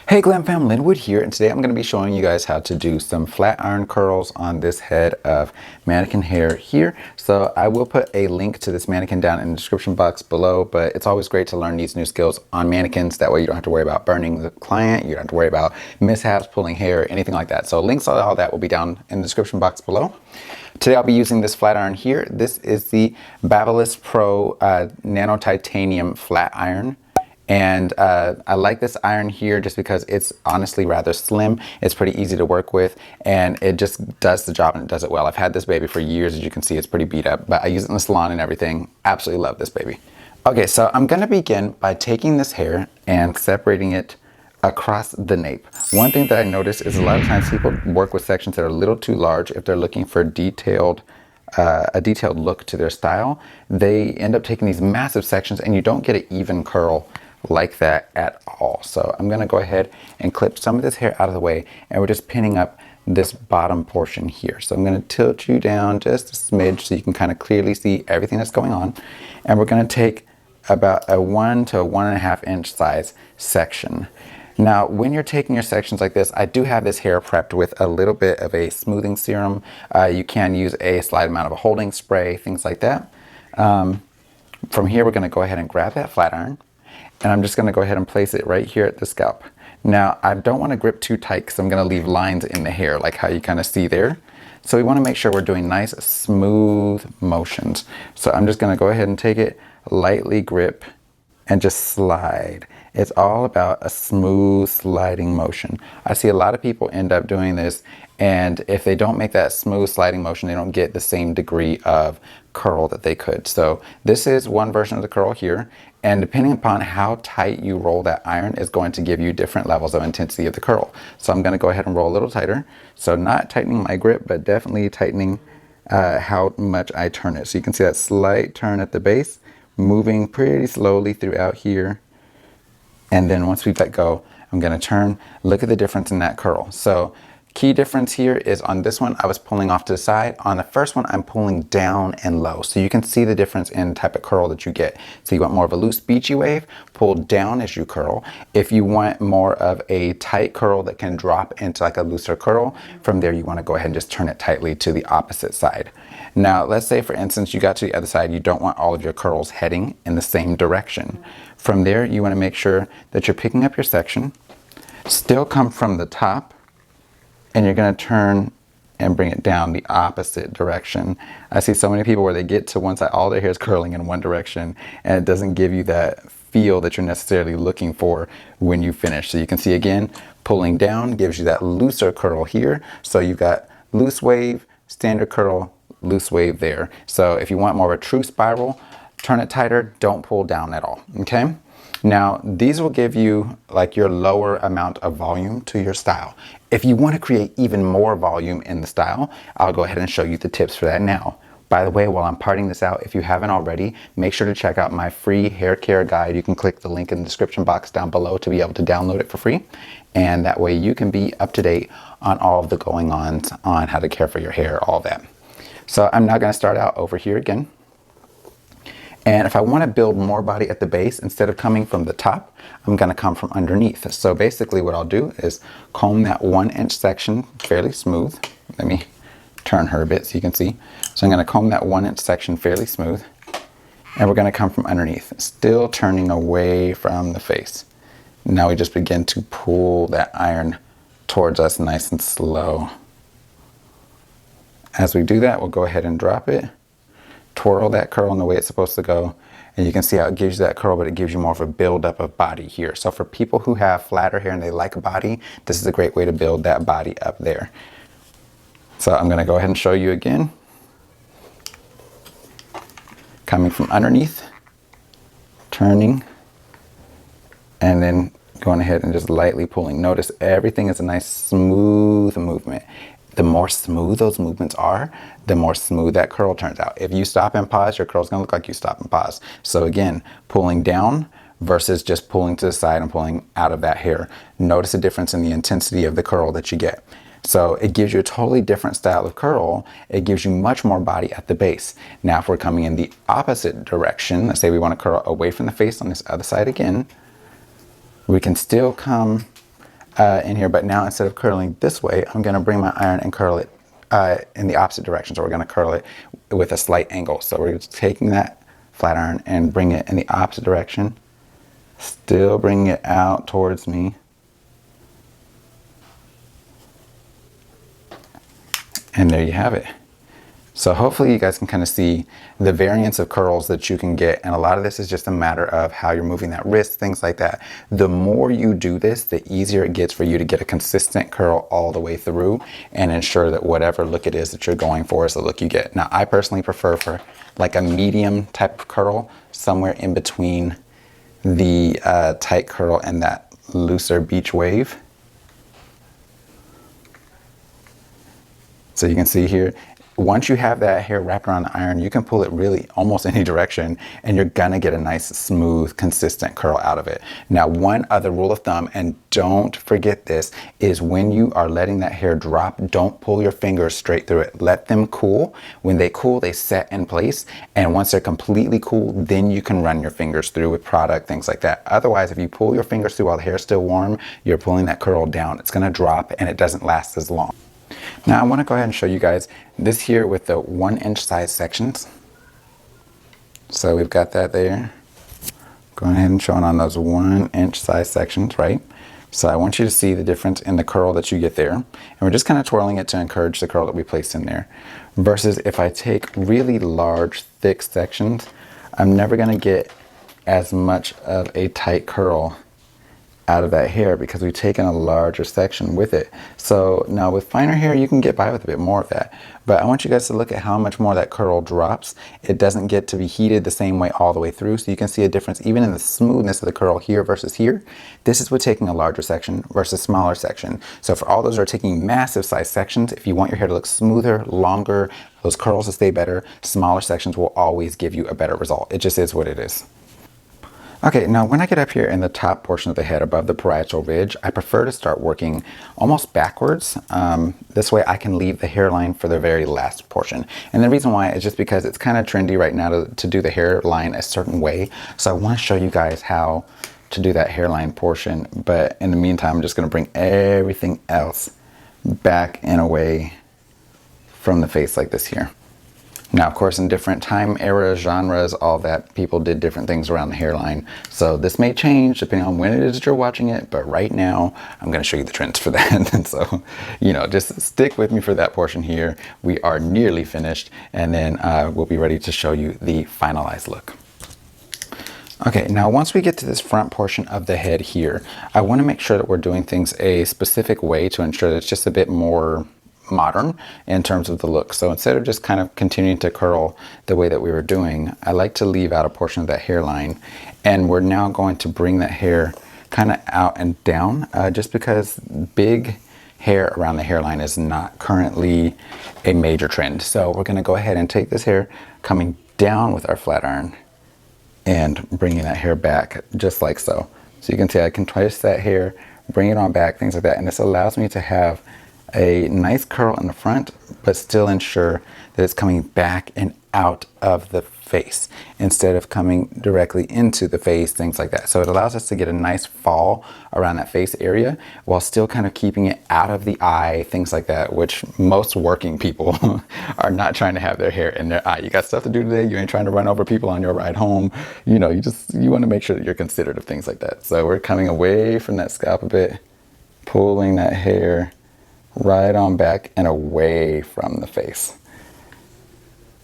Hey Glamfam, Linwood here, and today I'm going to be showing you guys how to do some flat iron curls on this head of mannequin hair here. So I will put a link to this mannequin down in the description box below, but it's always great to learn these new skills on mannequins. That way you don't have to worry about burning the client, you don't have to worry about mishaps, pulling hair, anything like that. So links to all that will be down in the description box below. Today I'll be using this flat iron here. This is the Babyliss Pro Nano Titanium Flat Iron. And I like this iron here just because it's honestly rather slim. It's pretty easy to work with, and it just does the job, and it does it well. I've had this baby for years. As you can see, it's pretty beat up, but I use it in the salon and everything. Absolutely love this baby. Okay, so I'm gonna begin by taking this hair and separating it across the nape. One thing that I notice is a lot of times people work with sections that are a little too large if they're looking for a detailed look to their style. They end up taking these massive sections and you don't get an even curl like that at all. So I'm gonna go ahead and clip some of this hair out of the way, and we're just pinning up this bottom portion here. So I'm gonna tilt you down just a smidge so you can kind of clearly see everything that's going on. And we're gonna take about a 1 to 1.5 inch size section. Now, when you're taking your sections like this, I do have this hair prepped with a little bit of a smoothing serum. You can use a slight amount of a holding spray, things like that. From here, we're gonna go ahead and grab that flat iron, and I'm just gonna go ahead and place it right here at the scalp. Now, I don't wanna grip too tight because I'm gonna leave lines in the hair, like how you kind of see there. So we wanna make sure we're doing nice, smooth motions. So I'm just gonna go ahead and take it, lightly grip, and just slide. It's all about a smooth sliding motion. I see a lot of people end up doing this, and if they don't make that smooth sliding motion, they don't get the same degree of curl that they could. So this is one version of the curl here, and depending upon how tight you roll that iron is going to give you different levels of intensity of the curl. So I'm gonna go ahead and roll a little tighter. So not tightening my grip, but definitely tightening how much I turn it. So you can see that slight turn at the base, moving pretty slowly throughout here. And then once we let go, I'm gonna turn, look at the difference in that curl. So key difference here is on this one, I was pulling off to the side. On the first one, I'm pulling down and low. So you can see the difference in type of curl that you get. So you want more of a loose beachy wave, pull down as you curl. If you want more of a tight curl that can drop into like a looser curl, from there you wanna go ahead and just turn it tightly to the opposite side. Now, let's say for instance, you got to the other side, you don't want all of your curls heading in the same direction. From there, you wanna make sure that you're picking up your section, still come from the top, and you're gonna turn and bring it down the opposite direction. I see so many people where they get to one side, all their hair is curling in one direction, and it doesn't give you that feel that you're necessarily looking for when you finish. So you can see again, pulling down gives you that looser curl here. So you've got loose wave, standard curl, loose wave there. So if you want more of a true spiral, turn it tighter, don't pull down at all, okay? Now, these will give you like your lower amount of volume to your style. If you want to create even more volume in the style, I'll go ahead and show you the tips for that now. By the way, while I'm parting this out, if you haven't already, make sure to check out my free hair care guide. You can click the link in the description box down below to be able to download it for free. And that way you can be up to date on all of the going-ons on how to care for your hair, all that. So I'm now going to start out over here again. And if I want to build more body at the base, instead of coming from the top, I'm going to come from underneath. So basically what I'll do is comb that 1 inch section fairly smooth. Let me turn her a bit so you can see. So I'm going to comb that 1 inch section fairly smooth. And we're going to come from underneath, still turning away from the face. Now we just begin to pull that iron towards us nice and slow. As we do that, we'll go ahead and drop it. Twirl that curl in the way it's supposed to go, and you can see how it gives you that curl, but it gives you more of a buildup of body here. So for people who have flatter hair and they like a body, this is a great way to build that body up there. So I'm gonna go ahead and show you again. Coming from underneath, turning, and then going ahead and just lightly pulling. Notice everything is a nice smooth movement. The more smooth those movements are, the more smooth that curl turns out. If you stop and pause, your curl's gonna look like you stop and pause. So again, pulling down versus just pulling to the side and pulling out of that hair. Notice the difference in the intensity of the curl that you get. So it gives you a totally different style of curl. It gives you much more body at the base. Now, if we're coming in the opposite direction, let's say we wanna curl away from the face on this other side again, we can still come in here. But now instead of curling this way, I'm going to bring my iron and curl it in the opposite direction. So we're going to curl it with a slight angle. So we're just taking that flat iron and bring it in the opposite direction, still bringing it out towards me. And there you have it. So hopefully you guys can kind of see the variance of curls that you can get. And a lot of this is just a matter of how you're moving that wrist, things like that. The more you do this, the easier it gets for you to get a consistent curl all the way through and ensure that whatever look it is that you're going for is the look you get. Now, I personally prefer for like a medium type of curl, somewhere in between the tight curl and that looser beach wave. So you can see here, once you have that hair wrapped around the iron, you can pull it really almost any direction and you're gonna get a nice, smooth, consistent curl out of it. Now, one other rule of thumb, and don't forget this, is when you are letting that hair drop, don't pull your fingers straight through it. Let them cool. When they cool, they set in place. And once they're completely cool, then you can run your fingers through with product, things like that. Otherwise, if you pull your fingers through while the hair is still warm, you're pulling that curl down. It's gonna drop and it doesn't last as long. Now I want to go ahead and show you guys this here with the 1-inch size sections. So we've got that there. Going ahead and showing on those 1-inch size sections, right? So I want you to see the difference in the curl that you get there. And we're just kind of twirling it to encourage the curl that we placed in there. Versus if I take really large, thick sections, I'm never going to get as much of a tight curl out of that hair because we've taken a larger section with it. So now with finer hair, you can get by with a bit more of that. But I want you guys to look at how much more that curl drops. It doesn't get to be heated the same way all the way through. So you can see a difference even in the smoothness of the curl here versus here. This is with taking a larger section versus smaller section. So for all those who are taking massive size sections, if you want your hair to look smoother, longer, those curls to stay better, smaller sections will always give you a better result. It just is what it is. Okay, now when I get up here in the top portion of the head above the parietal ridge, I prefer to start working almost backwards. This way I can leave the hairline for the very last portion. And the reason why is just because it's kind of trendy right now to do the hairline a certain way. So I want to show you guys how to do that hairline portion. But in the meantime, I'm just going to bring everything else back and away from the face like this here. Now, of course, in different time eras, genres, all that, people did different things around the hairline. So this may change depending on when it is that you're watching it. But right now, I'm going to show you the trends for that. And so, you know, just stick with me for that portion here. We are nearly finished. And then we'll be ready to show you the finalized look. Okay, now once we get to this front portion of the head here, I want to make sure that we're doing things a specific way to ensure that it's just a bit more modern in terms of the look. So instead of just kind of continuing to curl the way that we were doing, I like to leave out a portion of that hairline, and we're now going to bring that hair kind of out and down just because big hair around the hairline is not currently a major trend. So we're going to go ahead and take this hair coming down with our flat iron and bringing that hair back just like so. So you can see I can twist that hair, bring it on back, things like that, and this allows me to have a nice curl in the front, but still ensure that it's coming back and out of the face instead of coming directly into the face, things like that. So it allows us to get a nice fall around that face area while still kind of keeping it out of the eye, things like that, which most working people are not trying to have their hair in their eye. You got stuff to do today. You ain't trying to run over people on your ride home. You know, you want to make sure that you're considerate of things like that. So we're coming away from that scalp a bit, pulling that hair right on back and away from the face.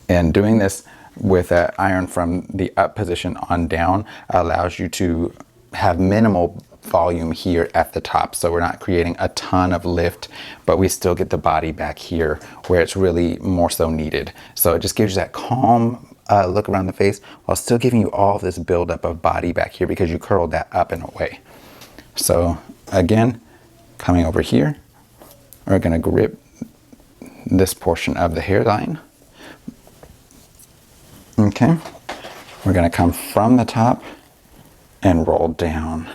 And doing this with that iron from the up position on down allows you to have minimal volume here at the top. So we're not creating a ton of lift, but we still get the body back here where it's really more so needed. So it just gives you that calm look around the face while still giving you all of this buildup of body back here because you curled that up and away. So again, coming over here, we're going to grip this portion of the hairline. Okay, we're going to come from the top and roll down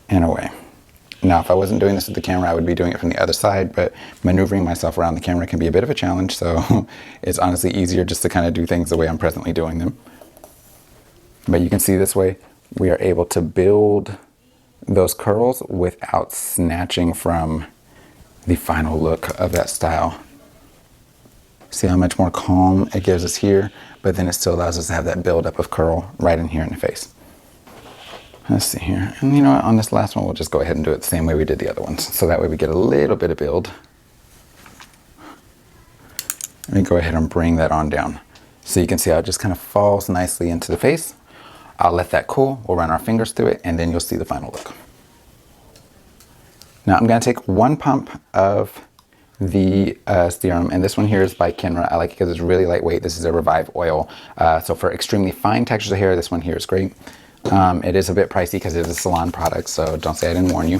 and away. Now, if I wasn't doing this with the camera, I would be doing it from the other side, but maneuvering myself around the camera can be a bit of a challenge, so it's honestly easier just to kind of do things the way I'm presently doing them. But you can see this way, we are able to build those curls without snatching from the final look of that style. See how much more calm it gives us here, but then it still allows us to have that buildup of curl right in here in the face. Let's see here. And you know what, on this last one, we'll just go ahead and do it the same way we did the other ones. So that way we get a little bit of build. Let me go ahead and bring that on down. So you can see how it just kind of falls nicely into the face. I'll let that cool. We'll run our fingers through it and then you'll see the final look. Now I'm gonna take one pump of the serum, and this one here is by Kenra. I like it because it's really lightweight. This is a Revive oil. So for extremely fine textures of hair, this one here is great. It is a bit pricey because it is a salon product, so don't say I didn't warn you.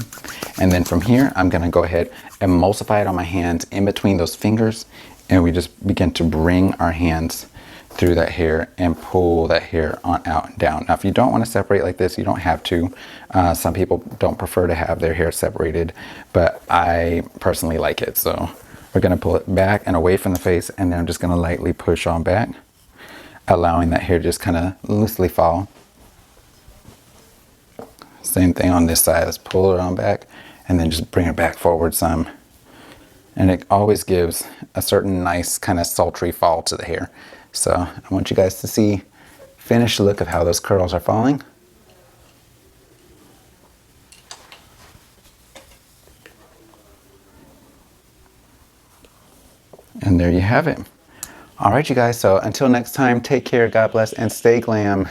And then from here, I'm gonna go ahead and emulsify it on my hands in between those fingers, and we just begin to bring our hands through that hair and pull that hair on out and down. Now, if you don't want to separate like this, you don't have to. Some people don't prefer to have their hair separated, but I personally like it. So we're going to pull it back and away from the face, and then I'm just going to lightly push on back, allowing that hair to just kind of loosely fall. Same thing on this side. Let's pull it on back and then just bring it back forward some. And it always gives a certain nice kind of sultry fall to the hair. So I want you guys to see finished look of how those curls are falling. And there you have it. All right, you guys. So until next time, take care, God bless, and stay glam.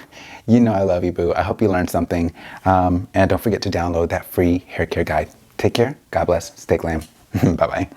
You know I love you, boo. I hope you learned something. And don't forget to download that free hair care guide. Take care, God bless, stay glam. Bye-bye.